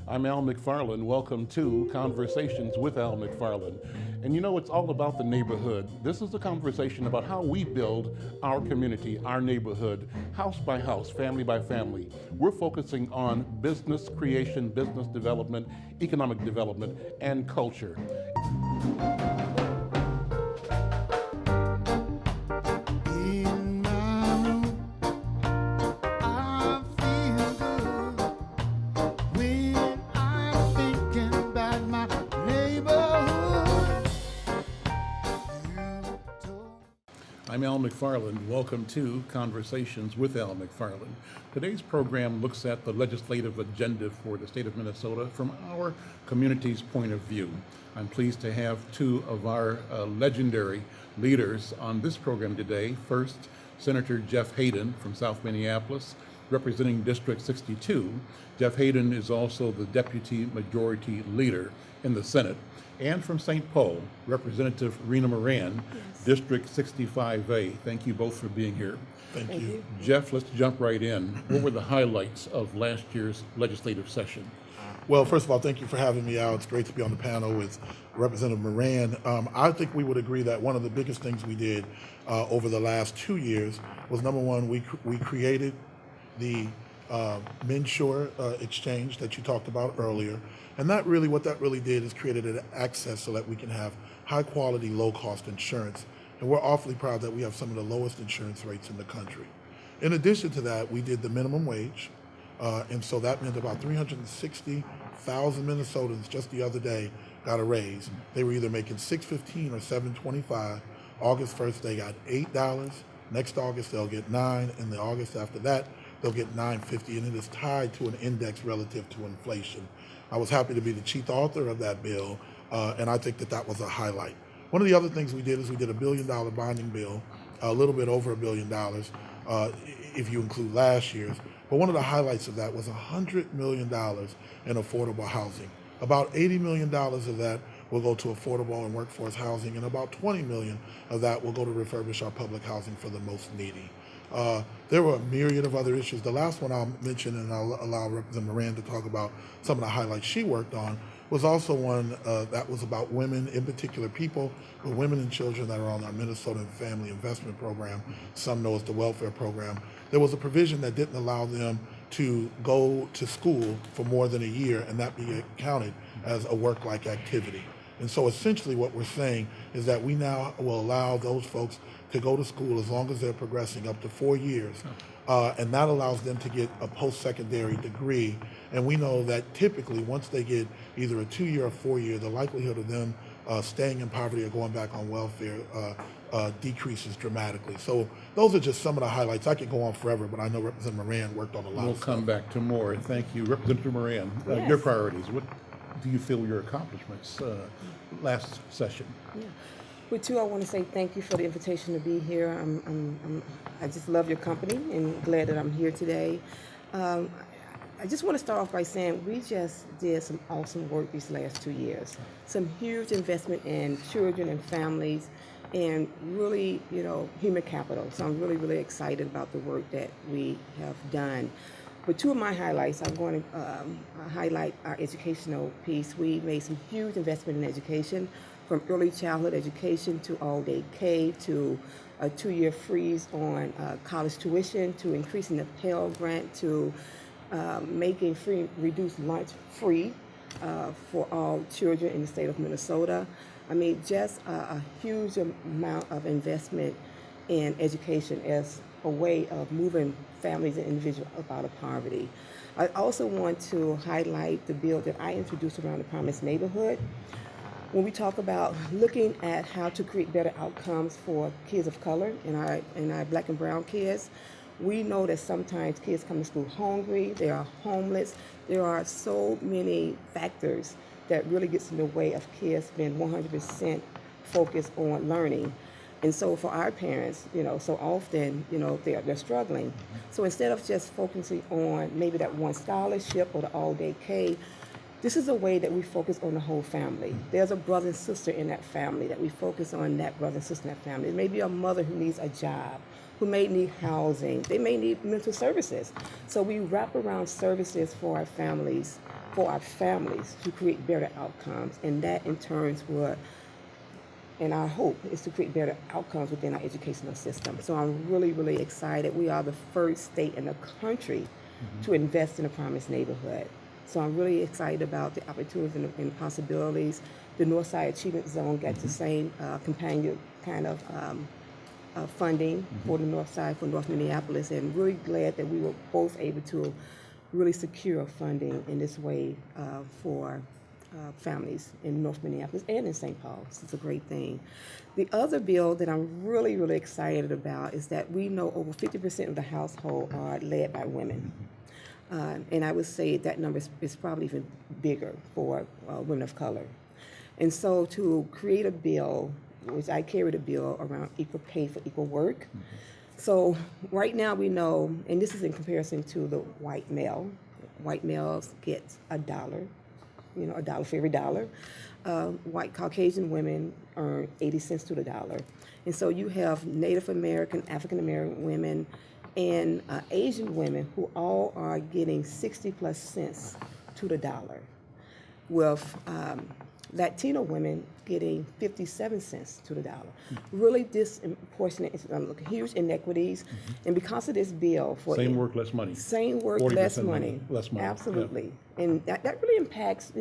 I'm Al McFarlane. Welcome to Conversations with Al McFarlane. And you know, it's all about the neighborhood. This is a conversation about how we build our community, our neighborhood, house by house, family by family. We're focusing on business creation, business development, economic development, and culture. I'm Al McFarlane. Welcome to Conversations with Al McFarlane. Today's program looks at the legislative agenda for the state of Minnesota from our community's point of view. I'm pleased to have two of our legendary leaders on this program today. First, Senator Jeff Hayden from South Minneapolis, representing District 62. Jeff Hayden is also the Deputy Majority Leader in the Senate. And from St. Paul, Representative Rena Moran, yes. District 65A. Thank you both for being here. Thank you. Jeff, let's jump right in. What were the highlights of last year's legislative session? Well, first of all, thank you for having me out. It's great to be on the panel with Representative Moran. I think we would agree that one of the biggest things we did over the last 2 years was, number one, we created the MNsure exchange that you talked about earlier. And what that really did is created an access so that we can have high quality, low cost insurance. And we're awfully proud that we have some of the lowest insurance rates in the country. In addition to that, we did the minimum wage. And so that meant about 360,000 Minnesotans just the other day got a raise. They were either making $6.15 or $7.25. August 1st, they got $8. Next August, they'll get $9. And the August after that, they'll get $9.50. And it is tied to an index relative to inflation. I was happy to be the chief author of that bill, and I think that was a highlight. One of the other things we did is we did $1 billion bonding bill, a little bit over $1 billion if you include last year's. But one of the highlights of that was $100 million in affordable housing. About $80 million of that will go to affordable and workforce housing, and about $20 million of that will go to refurbish our public housing for the most needy. There were a myriad of other issues. The last one I'll mention, and I'll allow Representative Moran to talk about some of the highlights she worked on, was also one that was about women, in particular people, women and children that are on our Minnesota Family Investment Program, some know as the welfare program. There was a provision that didn't allow them to go to school for more than a year and that be counted as a work-like activity. And so essentially what we're saying is that we now will allow those folks to go to school as long as they're progressing up to 4 years. And that allows them to get a post-secondary degree. And we know that typically once they get either a 2-year or 4-year, the likelihood of them staying in poverty or going back on welfare decreases dramatically. So those are just some of the highlights. I could go on forever, but I know Representative Moran worked on a lot of stuff. We'll come back to more. Thank you. Representative Moran, yes. Your priorities. What do you feel your accomplishments last session? Yeah. Well, too, I want to say thank you for the invitation to be here. I just love your company and glad that I'm here today. I just want to start off by saying we just did some awesome work these last 2 years. Some huge investment in children and families and really, human capital. So I'm really, really excited about the work that we have done. But two of my highlights, I'm going to highlight our educational piece. We made some huge investment in education, from early childhood education to all-day K, to a 2-year freeze on college tuition, to increasing the Pell Grant, to making free reduced lunch free for all children in the state of Minnesota. I mean, just a huge amount of investment in education as a way of moving families and individuals up out of poverty. I also want to highlight the bill that I introduced around the Promised Neighborhood. When we talk about looking at how to create better outcomes for kids of color and our black and brown kids, we know that sometimes kids come to school hungry, they are homeless. There are so many factors that really gets in the way of kids being 100% focused on learning. And so for our parents, so often, they're struggling. So instead of just focusing on maybe that one scholarship or the all-day K, this is a way that we focus on the whole family. There's a brother and sister in that family that we focus on that brother and sister in that family. It may be a mother who needs a job, who may need housing. They may need mental services. So we wrap around services for our families for our families to create better outcomes, and that in turn would, and our hope is to create better outcomes within our educational system. So I'm really, really excited. We are the first state in the country to invest in a promised neighborhood. So I'm really excited about the opportunities and possibilities. The Northside Achievement Zone got the same companion kind of funding for the North Side, for North Minneapolis, and really glad that we were both able to really secure funding in this way for families in North Minneapolis and in St. Paul. So it's a great thing. The other bill that I'm really, really excited about is that we know over 50% of the household are led by women. And I would say that number is probably even bigger for women of color. And so to create a bill, which I carried a bill around equal pay for equal work. So right now we know, and this is in comparison to the white male. White males get $1, $1 for every dollar. White Caucasian women earn 80 cents to the dollar. And so you have Native American, African American women, and Asian women who all are getting 60 plus cents to the dollar, with Latino women getting 57 cents to the dollar. Really disproportionate, huge inequities, and because of this bill, for Same work, less money. same work, 40% less money. less money. Absolutely, and that really impacts,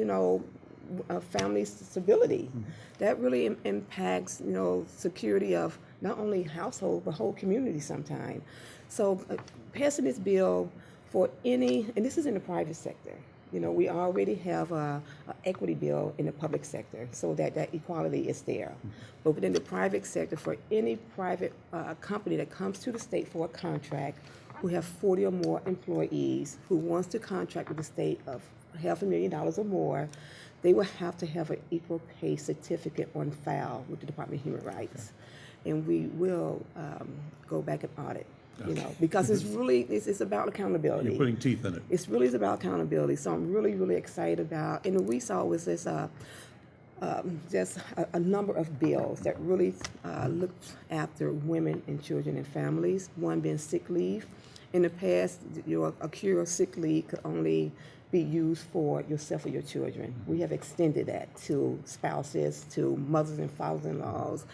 family stability. That really impacts, security of not only household but whole community sometimes. So passing this bill for any, and this is in the private sector. We already have a equity bill in the public sector, so that equality is there. But within the private sector, for any private company that comes to the state for a contract, who have 40 or more employees, who wants to contract with the state of $500,000 or more, they will have to have an equal pay certificate on file with the Department of Human Rights. And we will go back and audit. Because it's about accountability. You're putting teeth in it. It's really about accountability. So I'm really, really excited about, and what we saw was this, just a number of bills that really looked after women and children and families, one being sick leave. In the past, a cure of sick leave could only be used for yourself or your children. We have extended that to spouses, to mothers and fathers-in-laws,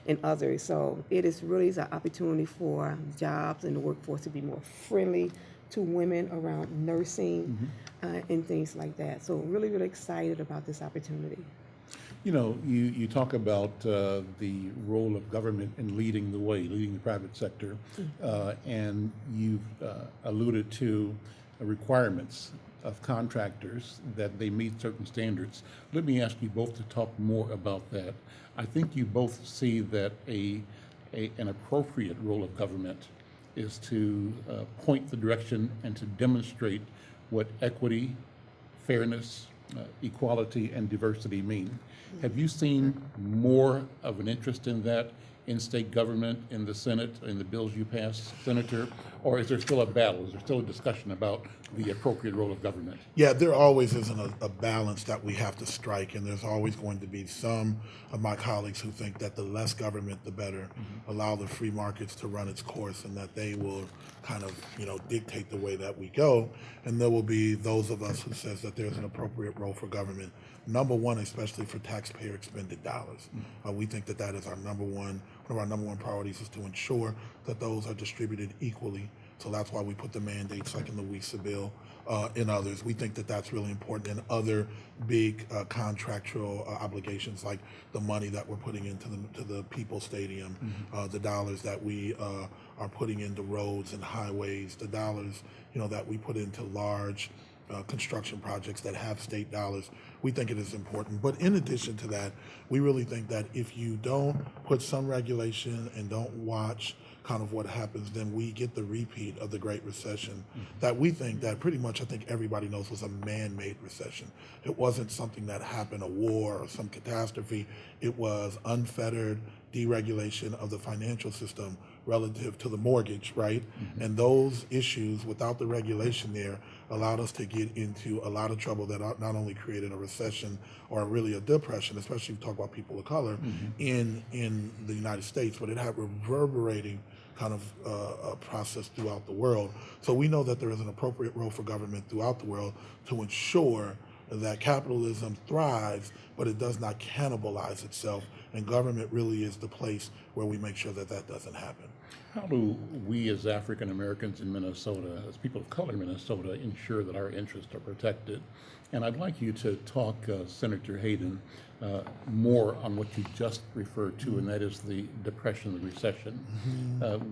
and others. So it is really an opportunity for jobs and the workforce to be more friendly to women around nursing and things like that. So really, really excited about this opportunity. You talk about the role of government in leading the way, leading the private sector, and you've alluded to requirements of contractors that they meet certain standards. Let me ask you both to talk more about that. I think you both see that an appropriate role of government is to point the direction and to demonstrate what equity, fairness, equality, and diversity mean. Have you seen more of an interest in that in state government, in the Senate, in the bills you pass, Senator, or is there still a battle? Is there still a discussion about the appropriate role of government? Yeah, there always isn't a balance that we have to strike, and there's always going to be some of my colleagues who think that the less government, the better. Allow the free markets to run its course, and that they will kind of, dictate the way that we go. And there will be those of us who says that there's an appropriate role for government. Number one, especially for taxpayer expended dollars. We think that is our one of our number one priorities is to ensure that those are distributed equally. So that's why we put the mandates like in the WISA bill and others. We think that that's really important, and other big contractual obligations like the money that we're putting into the People's Stadium, the dollars that we are putting into roads and highways, the dollars that we put into large construction projects that have state dollars. We think it is important. But in addition to that, we really think that if you don't put some regulation and don't watch kind of what happens, then we get the repeat of the Great Recession that we think that pretty much I think everybody knows was a man-made recession. It wasn't something that happened, a war or some catastrophe. It was unfettered deregulation of the financial system relative to the mortgage, right? And those issues, without the regulation there, allowed us to get into a lot of trouble that not only created a recession or really a depression, especially if you talk about people of color in the United States, but it had reverberating kind of a process throughout the world. So we know that there is an appropriate role for government throughout the world to ensure that capitalism thrives, but it does not cannibalize itself, and government really is the place where we make sure that that doesn't happen. How do we as African Americans in Minnesota, as people of color in Minnesota, ensure that our interests are protected? And I'd like you to talk, Senator Hayden, more on what you just referred to, and that is the Depression, the recession.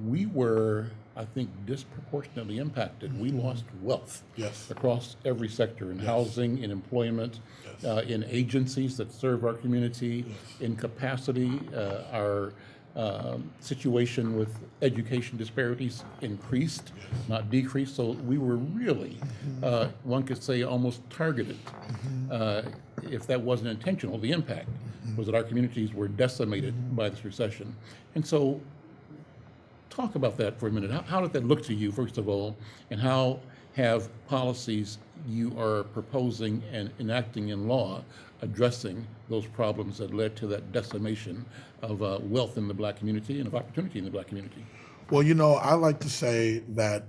We were, I think, disproportionately impacted. We lost wealth Yes. across every sector, in housing, in employment, in agencies that serve our community, in capacity. Our situation with education disparities increased, not decreased. So we were really, one could say, almost targeted. If that wasn't intentional, the impact was that our communities were decimated by this recession. And so talk about that for a minute. How did that look to you, first of all, and how have policies you are proposing and enacting in law addressing those problems that led to that decimation of wealth in the black community and of opportunity in the black community? Well, I like to say that,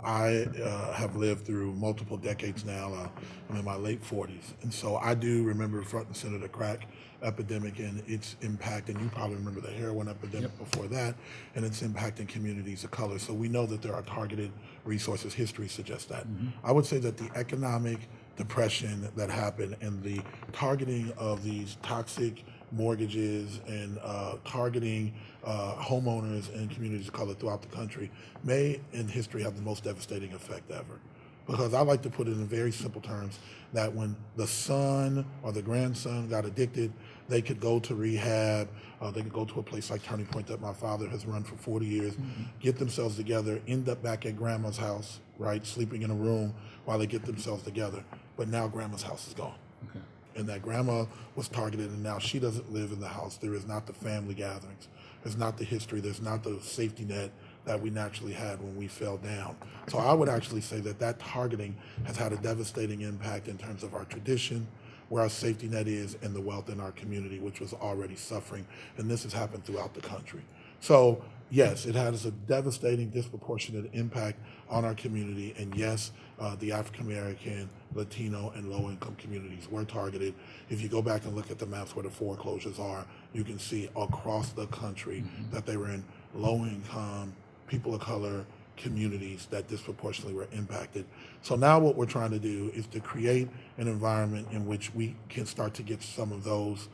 I have lived through multiple decades now. I'm in my late 40s. And so I do remember front and center the crack epidemic and its impact. And you probably remember the heroin epidemic before that and its impact in communities of color. So we know that there are targeted resources. History suggests that. I would say that the economic depression that happened and the targeting of these toxic mortgages and targeting homeowners and communities of color throughout the country may in history have the most devastating effect ever. Because I like to put it in very simple terms that when the son or the grandson got addicted, they could go to rehab, they could go to a place like Turning Point that my father has run for 40 years, get themselves together, end up back at grandma's house, right, sleeping in a room while they get themselves together. But now grandma's house is gone. Okay. And that grandma was targeted, and now she doesn't live in the house. There is not the family gatherings. There's not the history. There's not the safety net that we naturally had when we fell down. So I would actually say that that targeting has had a devastating impact in terms of our tradition, where our safety net is, and the wealth in our community, which was already suffering. And this has happened throughout the country. So yes, it has a devastating, disproportionate impact on our community. And yes, the African American, Latino, and low-income communities were targeted. If you go back and look at the maps where the foreclosures are, you can see across the country that they were in low-income, people of color communities that disproportionately were impacted. So now what we're trying to do is to create an environment in which we can start to get some of those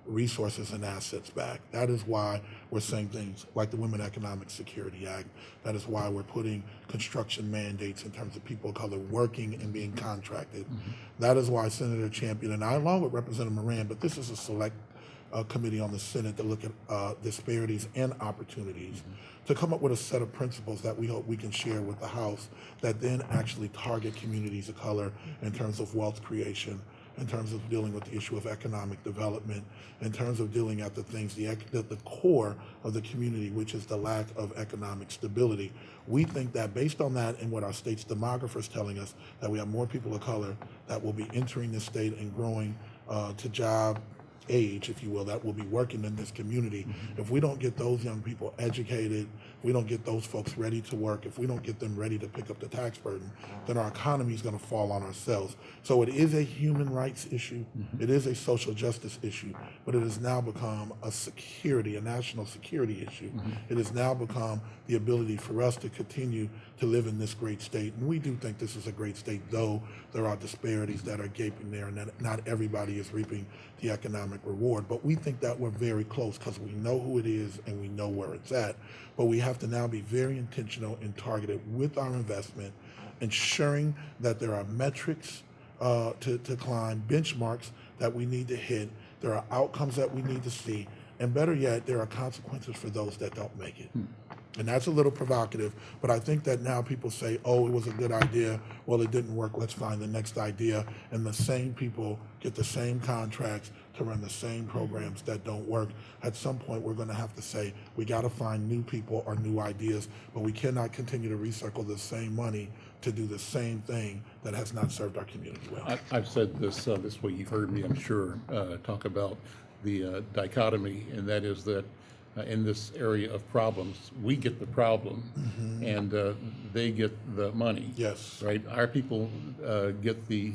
resources and assets back. That is why we're saying things like the Women Economic Security Act. That is why we're putting construction mandates in terms of people of color working and being contracted. That is why Senator Champion and I, along with Representative Moran, but this is a select committee on the Senate to look at disparities and opportunities, to come up with a set of principles that we hope we can share with the House that then actually target communities of color in terms of wealth creation, in terms of dealing with the issue of economic development, in terms of dealing at the things, the core of the community, which is the lack of economic stability. We think that based on that and what our state's demographer is telling us, that we have more people of color that will be entering the state and growing to job age, if you will, that will be working in this community. If we don't get those young people educated, if we don't get those folks ready to work, if we don't get them ready to pick up the tax burden, then our economy is going to fall on ourselves. So it is a human rights issue. It is a social justice issue, but it has now become a national security issue. It has now become the ability for us to continue to live in this great state. And we do think this is a great state, though there are disparities that are gaping there and that not everybody is reaping the economic reward. But we think that we're very close because we know who it is and we know where it's at. But we have to now be very intentional and targeted with our investment, ensuring that there are metrics to climb, benchmarks that we need to hit, there are outcomes that we need to see, and better yet, there are consequences for those that don't make it. And that's a little provocative, but I think that now people say, oh, it was a good idea, well, it didn't work, let's find the next idea, and the same people get the same contracts to run the same programs that don't work. At some point, we're going to have to say, we got to find new people or new ideas, but we cannot continue to recycle the same money to do the same thing that has not served our community well. I've said this way, you've heard me, I'm sure, talk about the dichotomy, and that is that in this area of problems, we get the problem, and they get the money. Yes. Right. Our people get the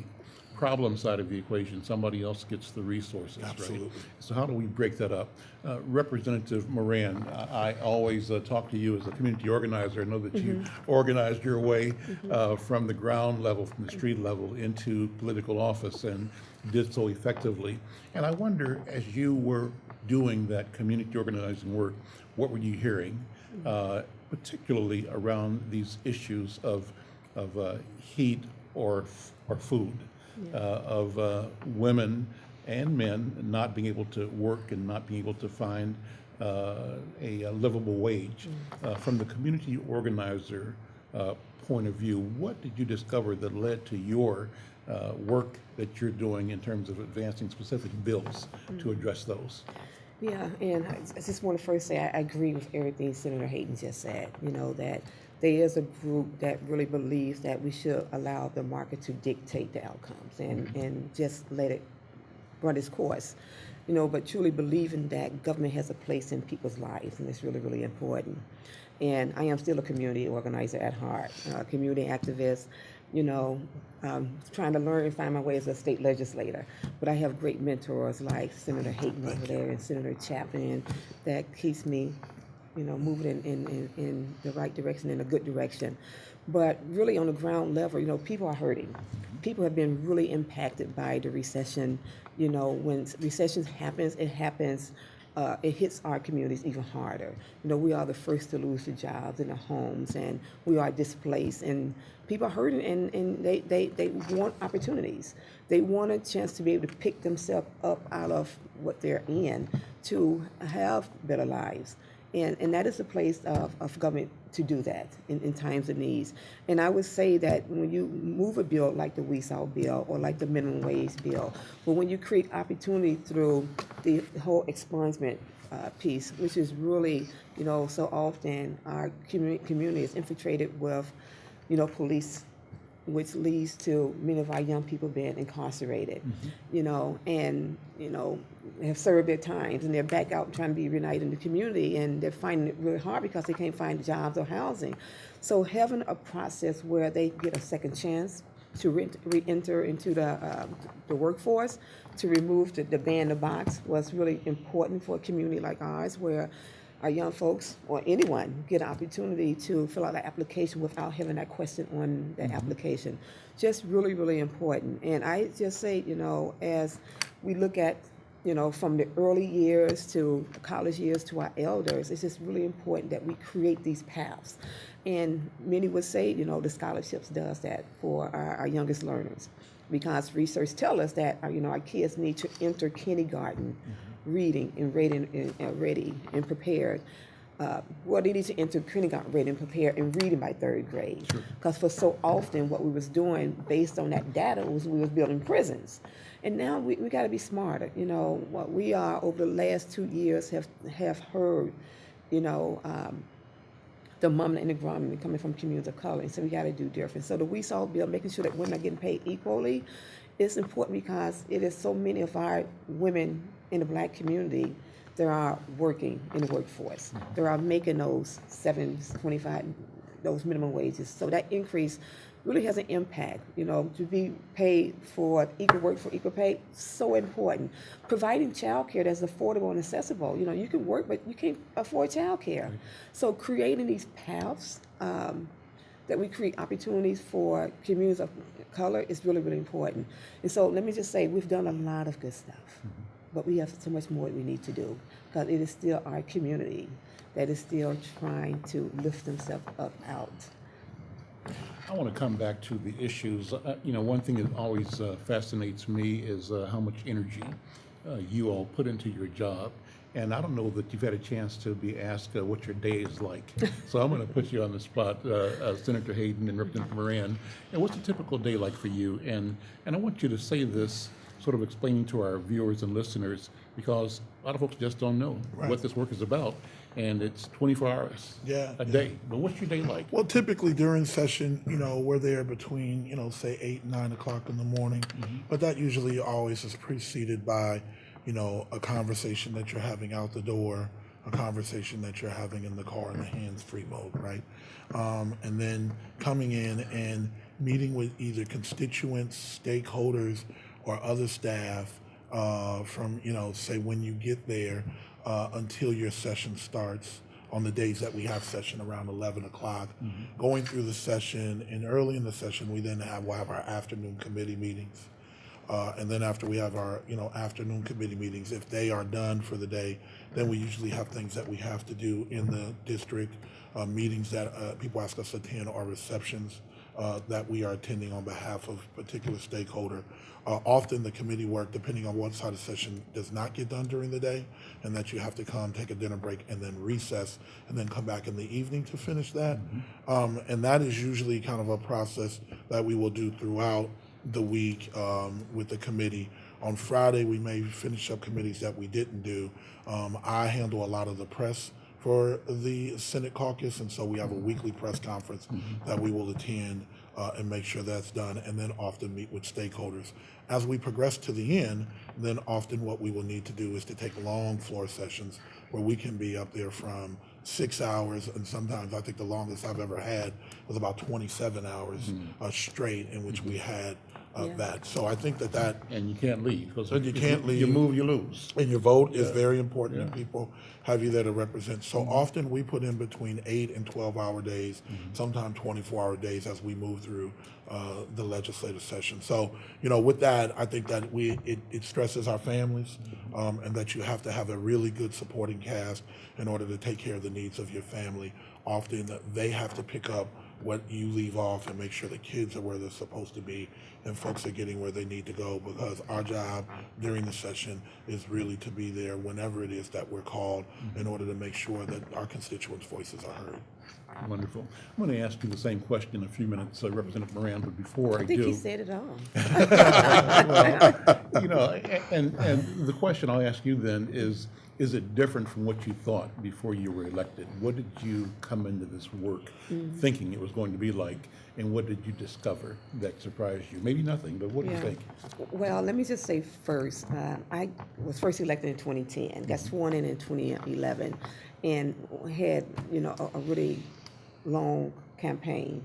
problem side of the equation, somebody else gets the resources, Absolutely. right? So how do we break that up? Representative Moran, I always talk to you as a community organizer. I know that you organized your way from the ground level, from the street level, into political office and did so effectively. And I wonder, as you were doing that community organizing work, what were you hearing, particularly around these issues of heat or food, of women and men not being able to work and not being able to find a livable wage. From the community organizer point of view, what did you discover that led to your work that you're doing in terms of advancing specific bills to address those? Yeah, and I just want to first say I agree with everything Senator Hayden just said. You know, that there is a group that really believes that we should allow the market to dictate the outcomes and just let it run its course. You know, but truly believing that government has a place in people's lives, and it's really, really important. And I am still a community organizer at heart, a community activist, you know, trying to learn and find my way as a state legislator. But I have great mentors like Senator Hayden over there and Senator Chapman that keeps me, you know, moving in the right direction, in a good direction. But really on the ground level, you know, people are hurting. People have been really impacted by the recession. You know, when recession happens, it hits our communities even harder. You know, we are the first to lose the jobs and the homes, and we are displaced, and people are hurting, and they want opportunities. They want a chance to be able to pick themselves up out of what they're in to have better lives. And that is the place of government to do that in times of needs. And I would say that when you move a bill like the WESAL bill or like the minimum wage bill, but when you create opportunity through the whole expungement piece, which is really, you know, so often our community is infiltrated with, you know, police, which leads to many of our young people being incarcerated, you know, and, you know, have served their times and they're back out trying to be reunited in the community, and they're finding it really hard because they can't find jobs or housing. So having a process where they get a second chance to re-enter into the workforce, to remove the ban the box was really important for a community like ours, where our young folks or anyone get an opportunity to fill out an application without having that question on the application. Just really, really important. And I just say, you know, as we look at, you know, from the early years to the college years to our elders, it's just really important that we create these paths. And many would say, you know, the scholarships does that for our youngest learners, because research tells us that, you know, our kids need to enter kindergarten reading and reading ready and prepared. Well, they need to enter kindergarten ready and prepared and reading by third grade. Because for so often what we was doing based on that data was we was building prisons. And now we got to be smarter. You know, what we are over the last 2 years have heard, you know, the mama and the grandma coming from communities of color. And so we got to do different. So the WESAL bill, making sure that women are getting paid equally, is important because it is so many of our women in the black community that are working in the workforce. They are making those $7.25, those minimum wages. So that increase really has an impact, you know, to be paid for equal work for equal pay, so important. Providing child care that's affordable and accessible. You know, you can work, but you can't afford child care. Right. So creating these paths that we create opportunities for communities of color is really, really important. And so let me just say, we've done a lot of good stuff, but we have so much more that we need to do, because it is still our community that is still trying to lift themselves up out. I want to come back to the issues. You know, one thing that always fascinates me is how much energy you all put into your job. And I don't know that you've had a chance to be asked what your day is like. So I'm going to put you on the spot, Senator Hayden and Representative Moran. And what's a typical day like for you? And I want you to say this, sort of explaining to our viewers and listeners, because a lot of folks just don't know what this work is about. And it's 24 hours a day. But what's your day like? Well, typically during session, you know, we're there between, you know, say 8 and 9 o'clock in the morning. But that usually always is preceded by, you know, a conversation that you're having out the door, a conversation that you're having in the car in the hands-free mode, right? And then coming in and meeting with either constituents, stakeholders, or other staff from, say when you get there until your session starts on the days that we have session around 11 o'clock. Going through the session, and early in the session, we'll have our afternoon committee meetings. And then after we have our, afternoon committee meetings, if they are done for the day, then we usually have things that we have to do in the district, meetings that people ask us to attend, or receptions that we are attending on behalf of a particular stakeholder. Often the committee work, depending on what side of the session, does not get done during the day, and that you have to come, take a dinner break, and then recess, and then come back in the evening to finish that. And that is usually kind of a process that we will do throughout the week with the committee. On Friday, we may finish up committees that we didn't do. I handle a lot of the press for the Senate caucus, and so we have a weekly press conference that we will attend and make sure that's done, and then often meet with stakeholders. As we progress to the end, then often what we will need to do is to take long floor sessions where we can be up there from 6 hours, and sometimes I think the longest I've ever had was about 27 hours straight, in which we had that. So I think that And you can't leave, because And you can't leave. You move, you lose. and your vote is very important, and people have you there to represent. So often we put in between 8 and 12-hour days, sometimes 24-hour days as we move through the legislative session. So, with that, I think that it stresses our families, and that you have to have a really good supporting cast in order to take care of the needs of your family. Often they have to pick up what you leave off and make sure the kids are where they're supposed to be and folks are getting where they need to go, because our job during the session is really to be there whenever it is that we're called in order to make sure that our constituents' voices are heard. Wonderful. I'm going to ask you the same question in a few minutes, Representative Moran, but before I I think do, he said it all. and the question I'll ask you then is it different from what you thought before you were elected? What did you come into this work thinking it was going to be like, and what did you discover that surprised you? Maybe nothing, but what do you think? Well, let me just say first, I was first elected in 2010, got sworn in 2011, and had, a really long campaign.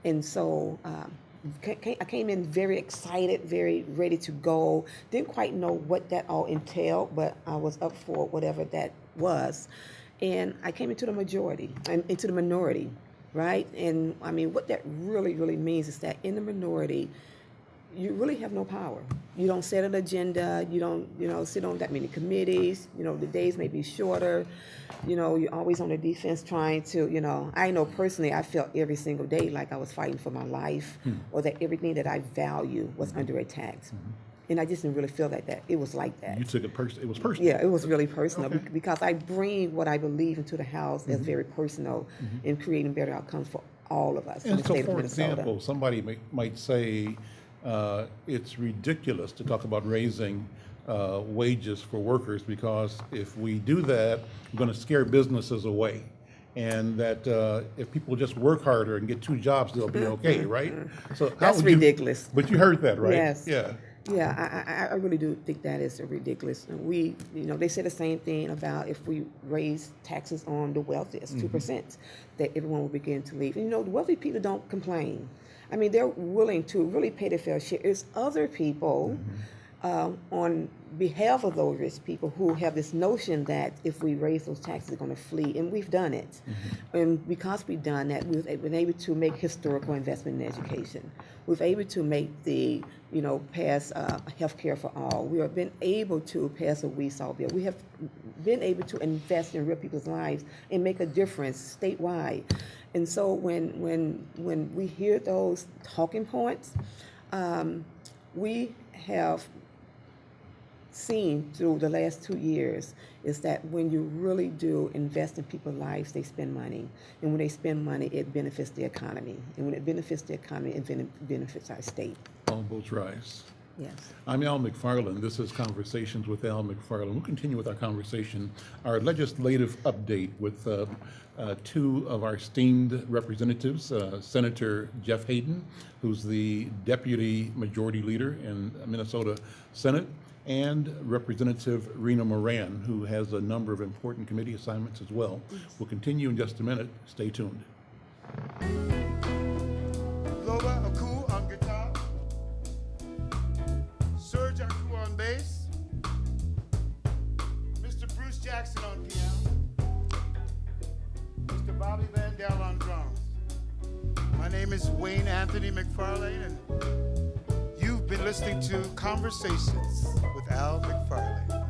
And so I came in very excited, very ready to go. Didn't quite know what that all entailed, but I was up for whatever that was. And I came into the minority, right? And I mean, what that really, really means is that in the minority, you really have no power. You don't set an agenda. You don't, sit on that many committees. The days may be shorter. You're always on the defense trying to, I know personally I felt every single day like I was fighting for my life, or that everything that I value was under attack. And I just didn't really feel that it was like that. You took it personal. It was personal. Yeah, it was really personal, because I bring what I believe into the House as very personal in creating better outcomes for all of us in And the so, state of for Minnesota. example, somebody might say it's ridiculous to talk about raising wages for workers, because if we do that, we're going to scare businesses away. And that if people just work harder and get 2 jobs, they'll be okay, right? So That's ridiculous. But you heard that, right? Yes. Yeah. Yeah, I really do think that is ridiculous. We, they say the same thing about if we raise taxes on the wealthiest, 2%, that everyone will begin to leave. And, the wealthy people don't complain. I mean, they're willing to really pay their fair share. It's other people on behalf of those rich people who have this notion that if we raise those taxes, they're going to flee, and we've done it. And because we've done that, we've been able to make historical investment in education. We've been able to make the, pass health care for all. We have been able to pass a WESOL bill. We have been able to invest in real people's lives and make a difference statewide. And so when we hear those talking points, we have seen through the last 2 years is that when you really do invest in people's lives, they spend money. And when they spend money, it benefits the economy. And when it benefits the economy, it benefits our state. All boats rise. Yes. I'm Al McFarlane. This is Conversations with Al McFarlane. We'll continue with our conversation, our legislative update with 2 of our esteemed representatives, Senator Jeff Hayden, who's the Deputy Majority Leader in Minnesota Senate, and Representative Rena Moran, who has a number of important committee assignments as well. We'll continue in just a minute. Stay tuned. Blow by a cool Jackson on piano. Mr. Bobby Vandell on drums. My name is Wayne Anthony McFarlane, and you've been listening to Conversations with Al McFarlane.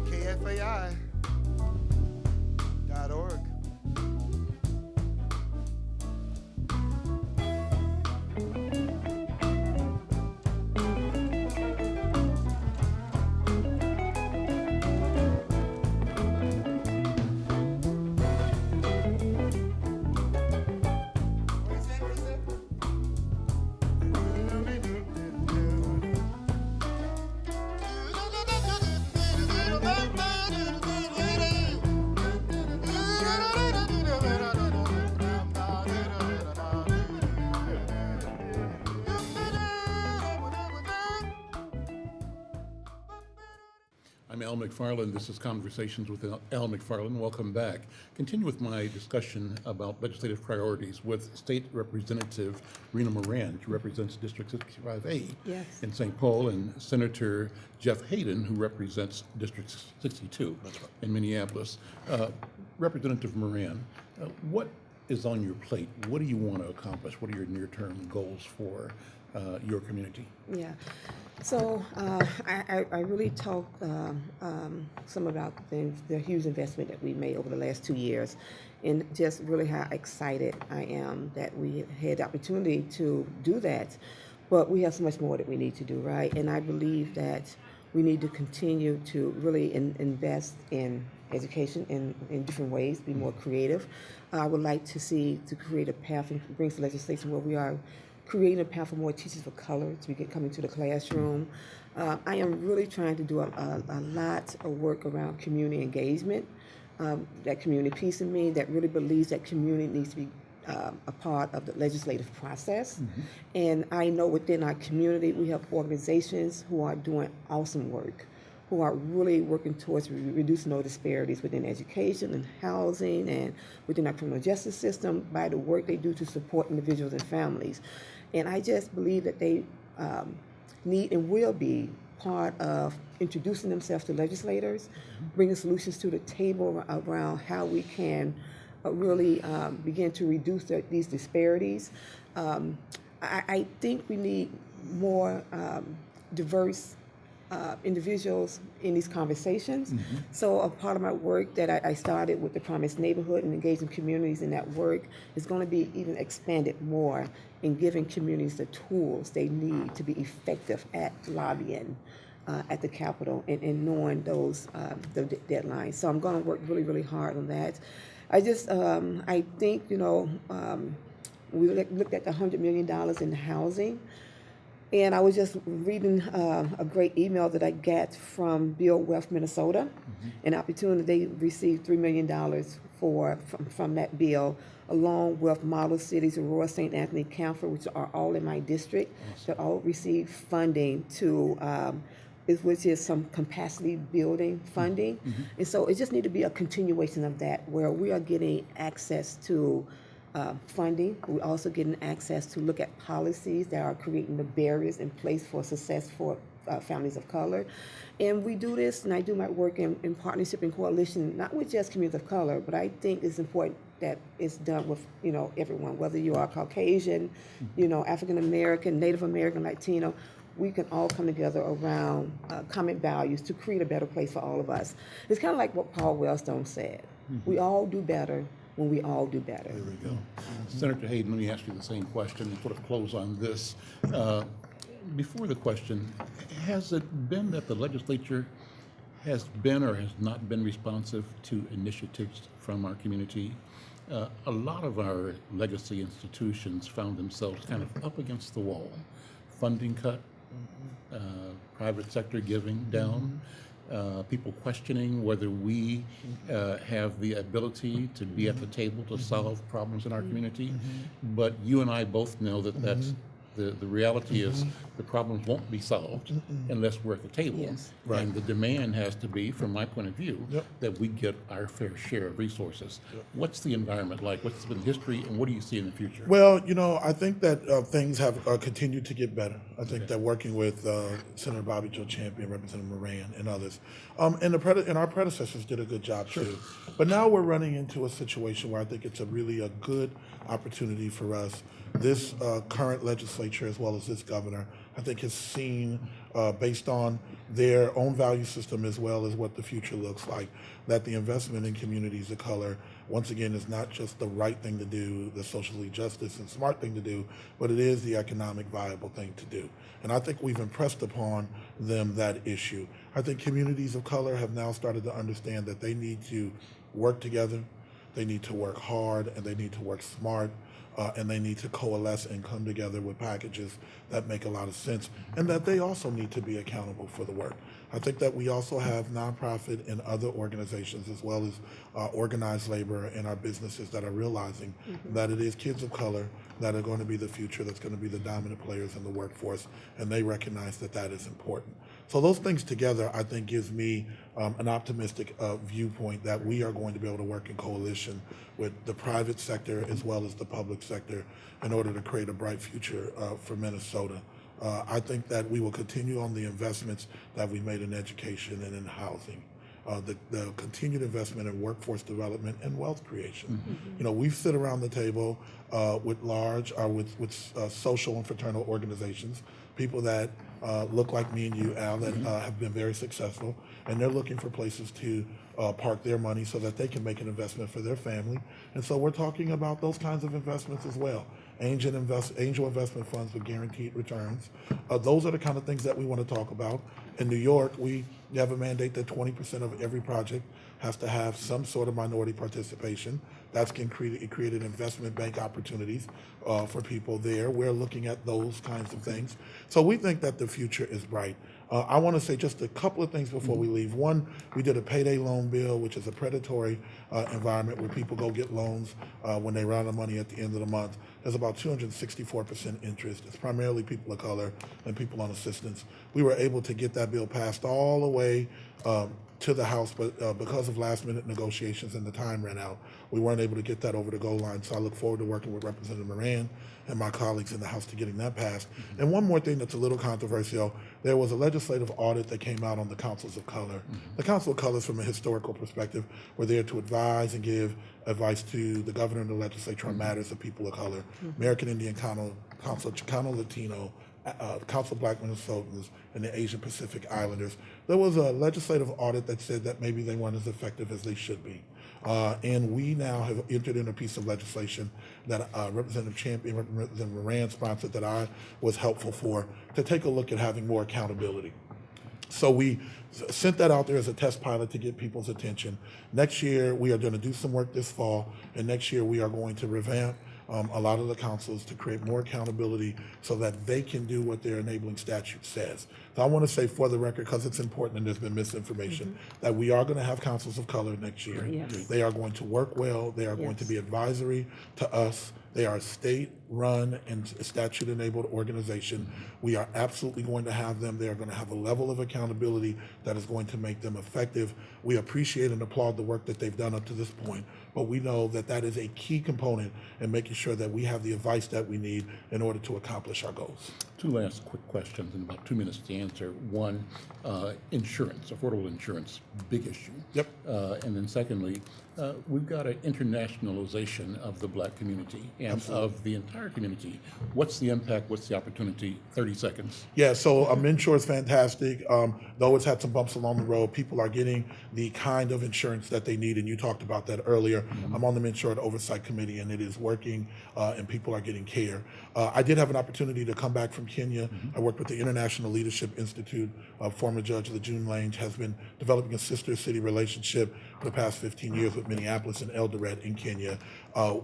KFAI.org. I'm Al McFarlane. This is Conversations with Al McFarlane. Welcome back. Continue with my discussion about legislative priorities with State Representative Rena Moran. She represents District 65A in St. Paul, and Senator Jeff Hayden, who represents District 62 in Minneapolis. Representative Moran, what is on your plate? What do you want to accomplish? What are your near-term goals for your community? Yeah. So I really talked some about the huge investment that we made over the last 2 years, and just really how excited I am that we had the opportunity to do that. But we have so much more that we need to do, right? And I believe that we need to continue to really invest in education in different ways, be more creative. I would like to create a path and bring some legislation where we are creating a path for more teachers of color to get coming to the classroom. I am really trying to do a lot of work around community engagement, that community piece in me that really believes that community needs to be a part of the legislative process. And I know within our community we have organizations who are doing awesome work, who are really working towards reducing those disparities within education and housing and within our criminal justice system by the work they do to support individuals and families. And I just believe that they need and will be part of introducing themselves to legislators, bringing solutions to the table around how we can really begin to reduce these disparities. I think we need more diverse individuals in these conversations. So a part of my work that I started with the Promised Neighborhood and engaging communities in that work is going to be even expanded more in giving communities the tools they need to be effective at lobbying at the Capitol and knowing those the deadlines. So I'm going to work really, really hard on that. I think, we looked at the $100 million in housing. And I was just reading a great email that I got from Build Wealth Minnesota, an opportunity they received $3 million from that bill, along with model cities Aurora, St. Anthony, Camphor, which are all in my district, that all received funding which is some capacity building funding. And so it just need to be a continuation of that, where we are getting access to funding. We're also getting access to look at policies that are creating the barriers in place for success for families of color. And we do this, and I do my work in partnership and coalition, not with just communities of color, but I think it's important that it's done with, everyone, whether you are Caucasian, African American, Native American, Latino. We can all come together around common values to create a better place for all of us. It's kind of like what Paul Wellstone said. We all do better when we all do better. There we go. Senator Hayden, let me ask you the same question and sort of close on this. Before the question, has it been that the legislature has been or has not been responsive to initiatives from our community? A lot of our legacy institutions found themselves kind of up against the wall. Funding cut, private sector giving down, people questioning whether we have the ability to be at the table to solve problems in our community. But you and I both know that that's the reality is the problems won't be solved unless we're at the table. Yes. Right. And the demand has to be, from my point of view, Yep. that we get our fair share of resources. What's the environment like? What's been history, and what do you see in the future? Well, I think that things have continued to get better. I think that working with Senator Bobby Joe Champion, Representative Moran, and others, and our predecessors did a good job too. But now we're running into a situation where I think it's really a good opportunity for us. This current legislature, as well as this governor, I think has seen, based on their own value system as well as what the future looks like, that the investment in communities of color, once again, is not just the right thing to do, the socially justice and smart thing to do, but it is the economic viable thing to do. And I think we've impressed upon them that issue. I think communities of color have now started to understand that they need to work together, they need to work hard, and they need to work smart. And they need to coalesce and come together with packages that make a lot of sense, and that they also need to be accountable for the work. I think that we also have nonprofit and other organizations, as well as organized labor and our businesses, that are realizing that it is kids of color that are going to be the future, that's going to be the dominant players in the workforce, and they recognize that that is important. So those things together, I think, gives me an optimistic viewpoint that we are going to be able to work in coalition with the private sector as well as the public sector in order to create a bright future for Minnesota. I think that we will continue on the investments that we made in education and in housing. The continued investment in workforce development and wealth creation. We sit around the table with social and fraternal organizations, people that look like me and you, Al, that have been very successful, and they're looking for places to park their money so that they can make an investment for their family. And so we're talking about those kinds of investments as well. Angel investment funds with guaranteed returns. Those are the kind of things that we want to talk about. In New York, we have a mandate that 20% of every project has to have some sort of minority participation. That's created investment bank opportunities for people there. We're looking at those kinds of things. So we think that the future is bright. I want to say just a couple of things before we leave. One, we did a payday loan bill, which is a predatory environment where people go get loans when they run out of money at the end of the month. There's about 264% interest. It's primarily people of color and people on assistance. We were able to get that bill passed all the way to the House, but because of last-minute negotiations and the time ran out, we weren't able to get that over the goal line. So I look forward to working with Representative Moran and my colleagues in the House to getting that passed. And one more thing that's a little controversial, there was a legislative audit that came out on the councils of color. The Council of Colors, from a historical perspective, were there to advise and give advice to the governor and the legislature on matters of people of color, American Indian Council, Chicano Latino, Council of Black Minnesotans, and the Asian Pacific Islanders. There was a legislative audit that said that maybe they weren't as effective as they should be. And we now have entered in a piece of legislation that Representative Champion, Representative Moran sponsored, that I was helpful for, to take a look at having more accountability. So we sent that out there as a test pilot to get people's attention. Next year, we are going to do some work this fall, and next year we are going to revamp a lot of the councils to create more accountability so that they can do what their enabling statute says. So I want to say, for the record, because it's important and there's been misinformation, that we are going to have councils of color next year. Yes. They are going to work well. They are going to be advisory to us. They are a state-run and statute-enabled organization. We are absolutely going to have them. They are going to have a level of accountability that is going to make them effective. We appreciate and applaud the work that they've done up to this point, but we know that that is a key component in making sure that we have the advice that we need in order to accomplish our goals. Two last quick questions in about 2 minutes to answer. One, insurance, affordable insurance, big issue. Yep. And then secondly, we've got an internationalization of the black community and of the entire community. What's the impact? What's the opportunity? 30 seconds. Yeah, so MNsure is fantastic. Though it's had some bumps along the road, people are getting the kind of insurance that they need, and you talked about that earlier. I'm on the MNsure Oversight Committee, and it is working, and people are getting care. I did have an opportunity to come back from Kenya. I worked with the International Leadership Institute. Former Judge Lejeune Lange has been developing a sister city relationship for the past 15 years with Minneapolis and Eldoret in Kenya.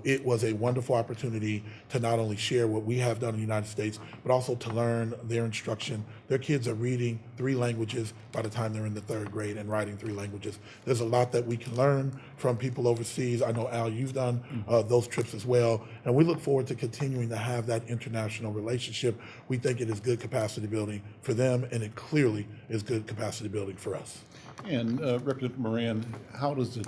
It was a wonderful opportunity to not only share what we have done in the United States, but also to learn their instruction. Their kids are reading 3 languages languages by the time they're in the 3rd grade and writing 3 languages. There's a lot that we can learn from people overseas. I know, Al, you've done those trips as well, and we look forward to continuing to have that international relationship. We think it is good capacity building for them, and it clearly is good capacity building for us. And Representative Moran, how does it?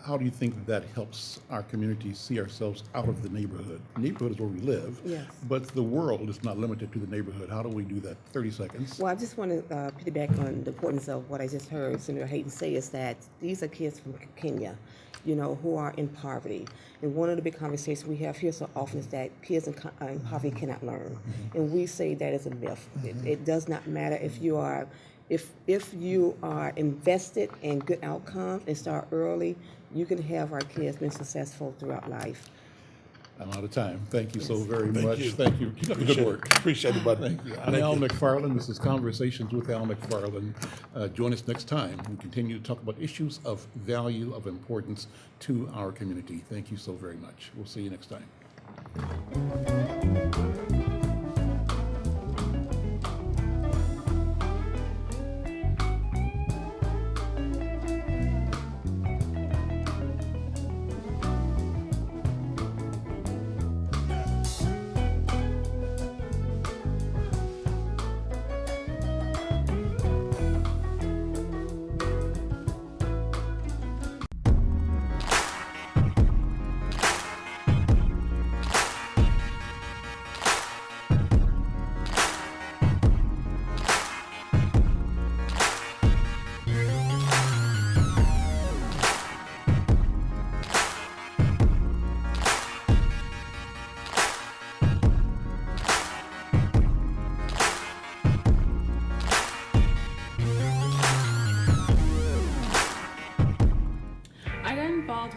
How do you think that helps our community see ourselves out of the neighborhood? The neighborhood is where we live, Yes. but the world is not limited to the neighborhood. How do we do that? 30 seconds. Well, I just want to piggyback on the importance of what I just heard Senator Hayden say, is that these are kids from Kenya, who are in poverty. And one of the big conversations we have here so often is that kids in poverty cannot learn. And we say that is a myth. It does not matter if you are invested in good outcomes and start early, you can have our kids been successful throughout life. I'm out of time. Thank you so very Thank much. you. Thank you. Keep up the good work. Appreciate it, buddy. Thank you. I'm Al McFarlane. This is Conversations with Al McFarlane. Join us next time. We continue to talk about issues of value, of importance to our community. Thank you so very much. We'll see you next time.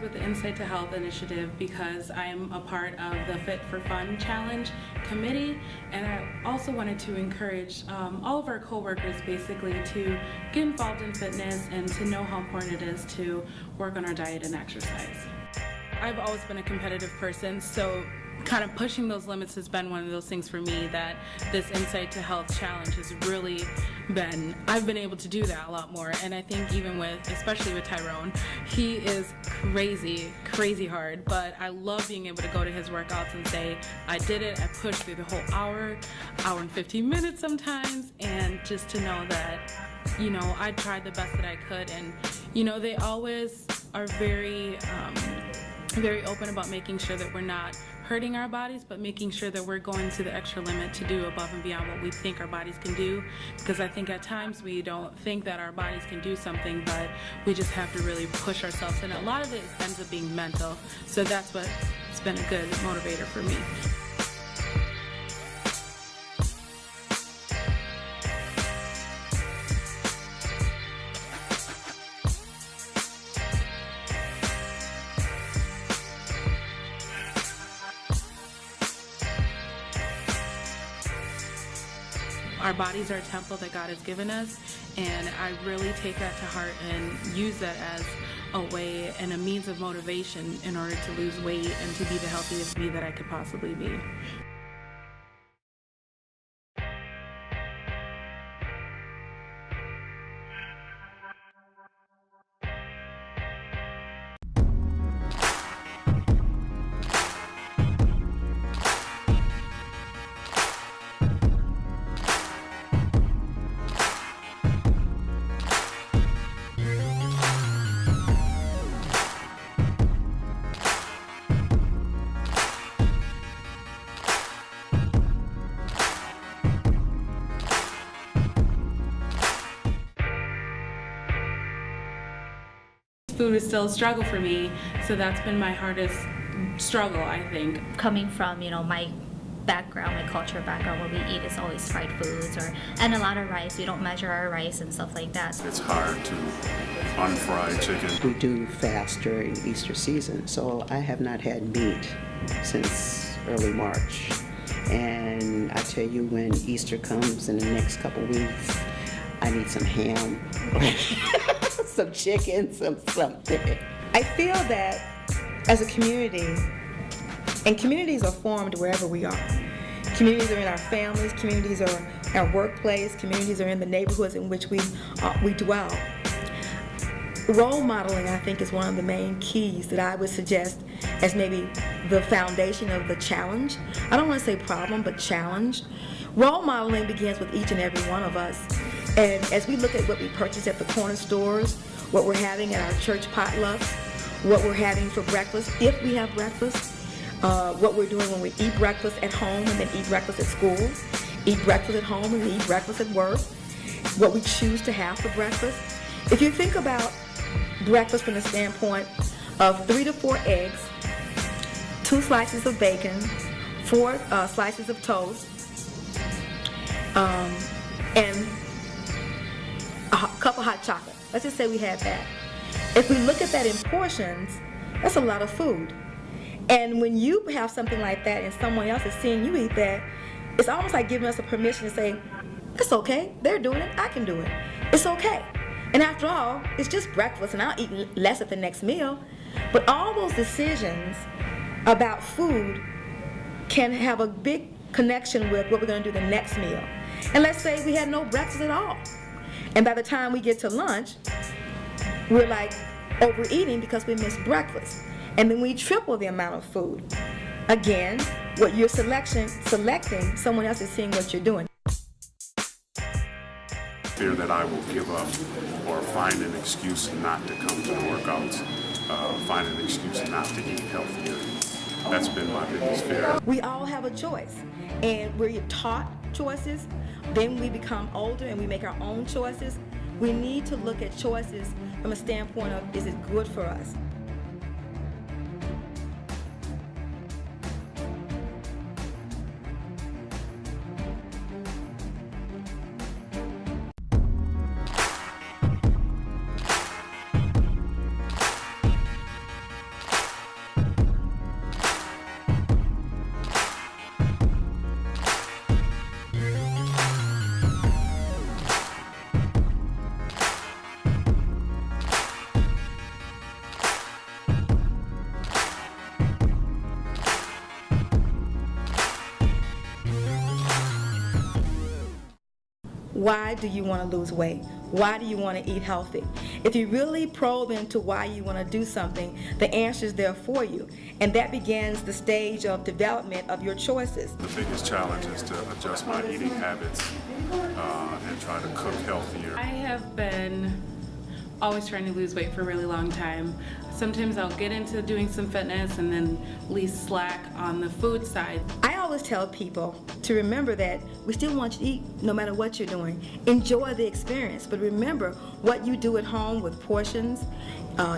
With the Insight to Health initiative because I'm a part of the Fit for Fun Challenge committee, and I also wanted to encourage all of our coworkers basically to get involved in fitness and to know how important it is to work on our diet and exercise. I've always been a competitive person, so kind of pushing those limits has been one of those things for me that this Insight to Health challenge has really been, I've been able to do that a lot more. And I think even especially with Tyrone, he is crazy hard, but I love being able to go to his workouts and say, I did it, I pushed through the whole hour and 15 minutes sometimes, and just to know that, I tried the best that I could. And, they always are very open about making sure that we're not hurting our bodies, but making sure that we're going to the extra limit to do above and beyond what we think our bodies can do. Because I think at times we don't think that our bodies can do something, but we just have to really push ourselves. And a lot of it ends up being mental. So that's what's been a good motivator for me. Our bodies are a temple that God has given us, and I really take that to heart and use that as a way and a means of motivation in order to lose weight and to be the healthiest me that I could possibly be. Food is still a struggle for me, so that's been my hardest struggle, I think. Coming from, my background, my culture background, what we eat is always fried foods and a lot of rice. We don't measure our rice and stuff like that. It's hard to unfry chicken. We do fast during Easter season, so I have not had meat since early March. And I tell you, when Easter comes in the next couple weeks, I need some ham, some chicken, something. I feel that as a community, and communities are formed wherever we are. Communities are in our families, communities are our workplace, communities, or in the neighborhoods in which we dwell. Role modeling, I think, is one of the main keys that I would suggest as maybe the foundation of the challenge. I don't want to say problem, but challenge. Role modeling begins with each and every one of us. And as we look at what we purchase at the corner stores, what we're having at our church potlucks, what we're having for breakfast, if we have breakfast, what we're doing when we eat breakfast at home and then eat breakfast at school, eat breakfast at home and eat breakfast at work, what we choose to have for breakfast. If you think about breakfast from the standpoint of 3 to 4 eggs, 2 slices of bacon, 4 slices of toast, and a cup of hot chocolate. Let's just say we had that. If we look at that in portions, that's a lot of food. And when you have something like that and someone else is seeing you eat that, it's almost like giving us a permission to say, it's okay, they're doing it, I can do it. It's okay. And after all, it's just breakfast and I'll eat less at the next meal. But all those decisions about food can have a big connection with what we're going to do the next meal. And let's say we had no breakfast at all. And by the time we get to lunch, we're like overeating because we missed breakfast. And then we triple the amount of food. Again, what you're selecting, someone else is seeing what you're doing. Fear that I will give up or find an excuse not to come to the workouts, find an excuse not to eat healthier. That's been my biggest fear. We all have a choice, and we're taught choices. Then we become older and we make our own choices. We need to look at choices from a standpoint of, is it good for us? Why do you want to lose weight? Why do you want to eat healthy? If you really probe into why you want to do something, the answer is there for you. And that begins the stage of development of your choices. The biggest challenge is to adjust my eating habits and try to cook healthier. I have been always trying to lose weight for a really long time. Sometimes I'll get into doing some fitness and then least slack on the food side. I always tell people to remember that we still want you to eat no matter what you're doing. Enjoy the experience, but remember what you do at home with portions,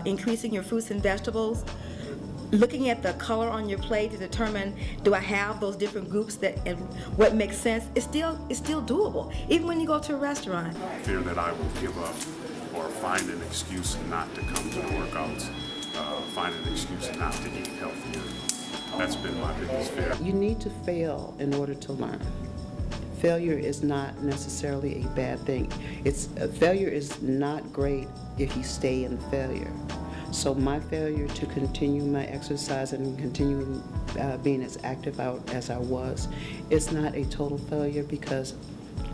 increasing your fruits and vegetables, looking at the color on your plate to determine, do I have those different groups that and what makes sense? It's still doable, even when you go to a restaurant. Fear that I will give up or find an excuse not to come to the workouts, find an excuse not to eat healthier. That's been my biggest fear. You need to fail in order to learn. Failure is not necessarily a bad thing. Failure is not great if you stay in failure. So my failure to continue my exercise and continue being as active out as I was, it's not a total failure because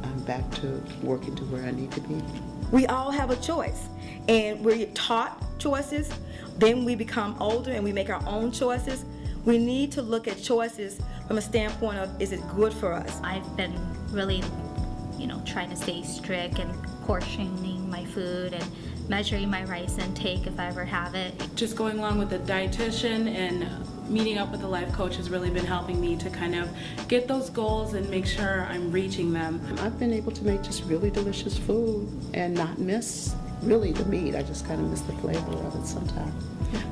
I'm back to working to where I need to be. We all have a choice, and we're taught choices. Then we become older and we make our own choices. We need to look at choices from a standpoint of, is it good for us? I've been really, trying to stay strict and portioning my food and measuring my rice intake if I ever have it. Just going along with the dietitian and meeting up with a life coach has really been helping me to kind of get those goals and make sure I'm reaching them. I've been able to make just really delicious food and not miss really the meat. I just kind of miss the flavor of it sometimes.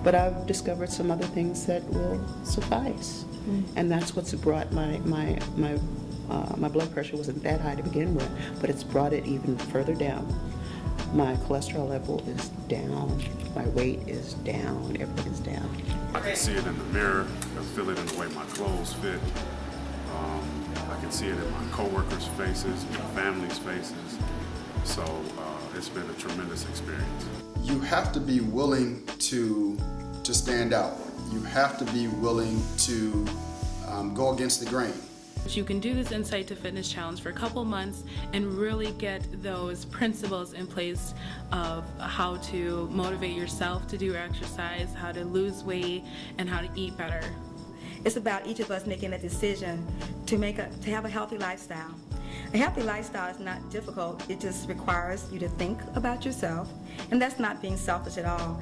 But I've discovered some other things that will suffice. And that's what's brought my blood pressure wasn't that high to begin with, but it's brought it even further down. My cholesterol level is down, my weight is down, everything's down. I can see it in the mirror, I can feel it in the way my clothes fit. I can see it in my coworkers' faces, my family's faces. So it's been a tremendous experience. You have to be willing to stand out. You have to be willing to go against the grain. You can do this Insight to Fitness Challenge for a couple months and really get those principles in place of how to motivate yourself to do exercise, how to lose weight, and how to eat better. It's about each of us making a decision to have a healthy lifestyle. A healthy lifestyle is not difficult. It just requires you to think about yourself, and that's not being selfish at all.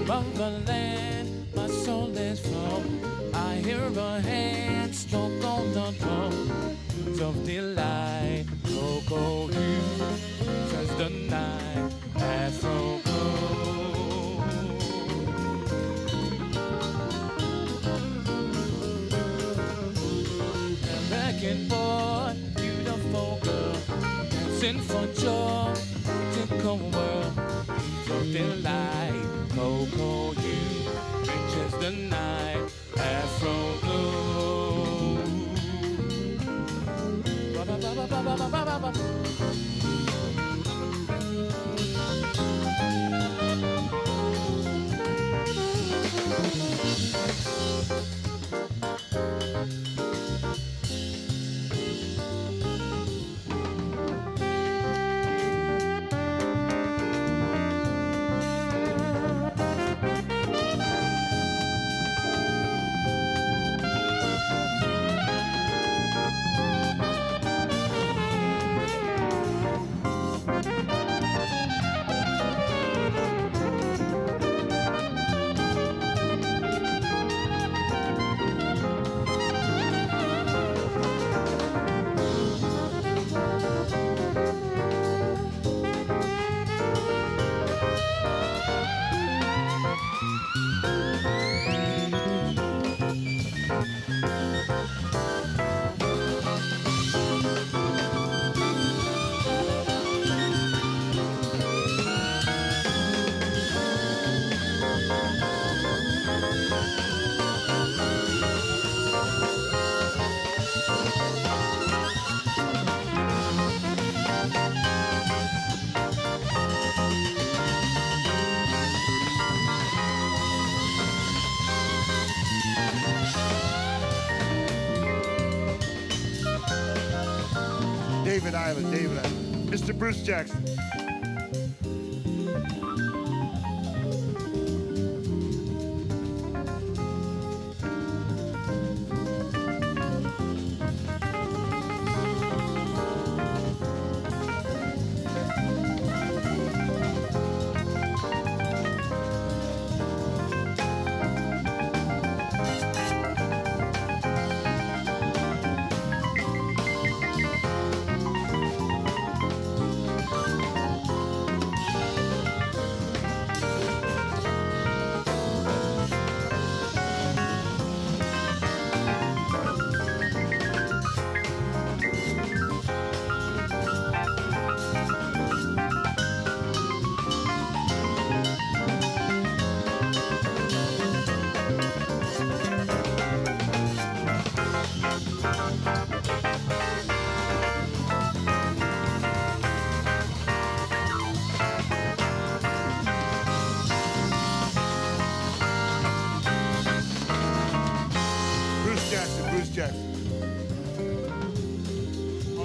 Of the land, my soul is flow. I hear a hand stroke on the drum of delight. Go, go, you, as the night afro glow. American boy, beautiful girl, dancing for joy to come world of delight. Coco, you rich as the night, afro blue. Ba ba ba ba ba ba ba ba ba. David Island, Mr. Bruce Jackson.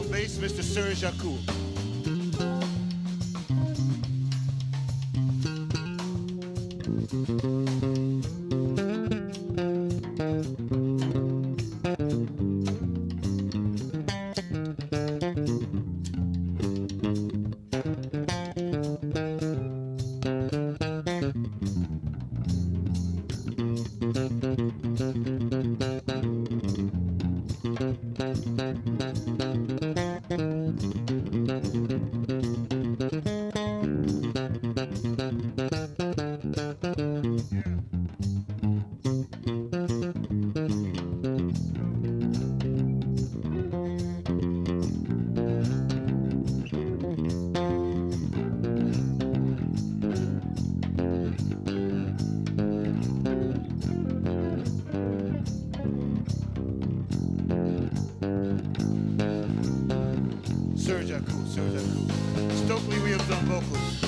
on bass, Mr. Serge Yacoub. Serge Yacoub, Serge Yacoub. Stokely Williams on vocals.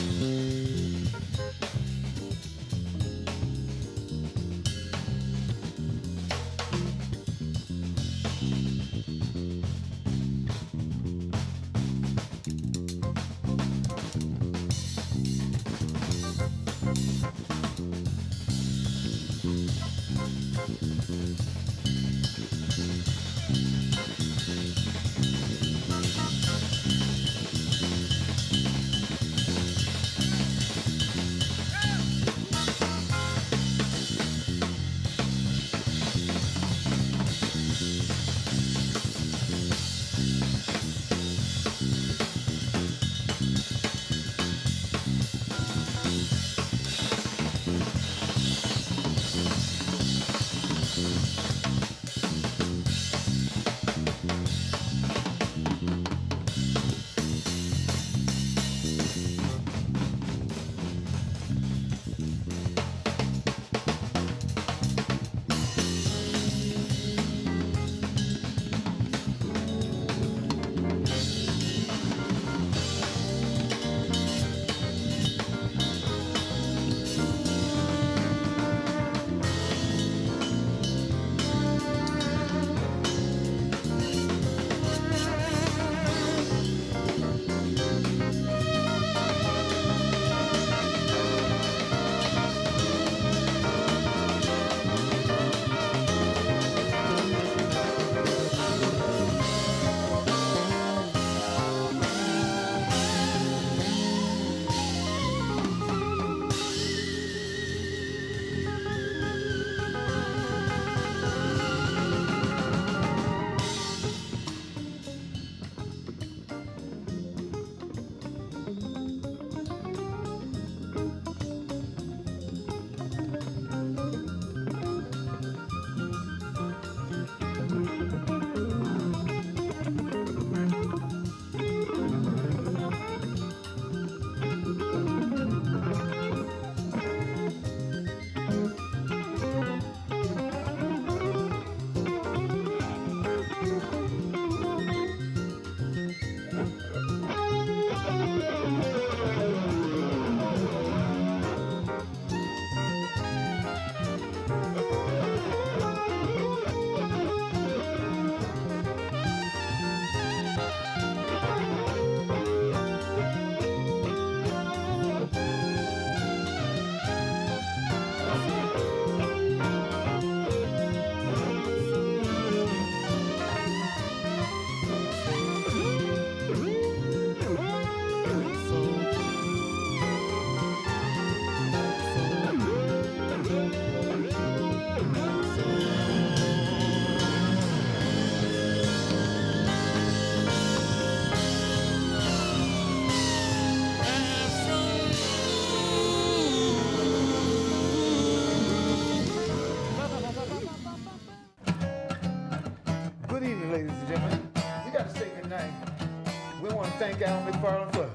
thank Al McFarlane for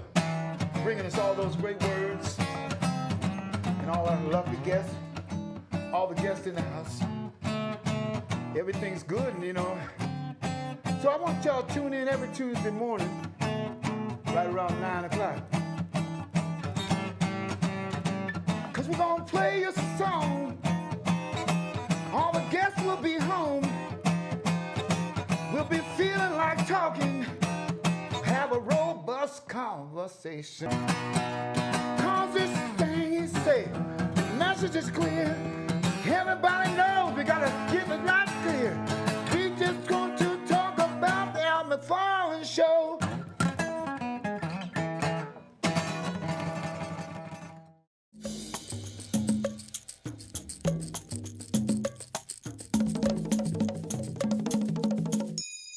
bringing us all those great words and all our lovely guests, all the guests in the house. Everything's good, you know. So I want y'all to tune in every Tuesday morning, right around 9 o'clock. Cause we're gonna play you a song. All the guests will be home. We'll be feeling like talking conversation. Cause this thing is safe, the message is clear. Everybody knows we gotta keep it right clear.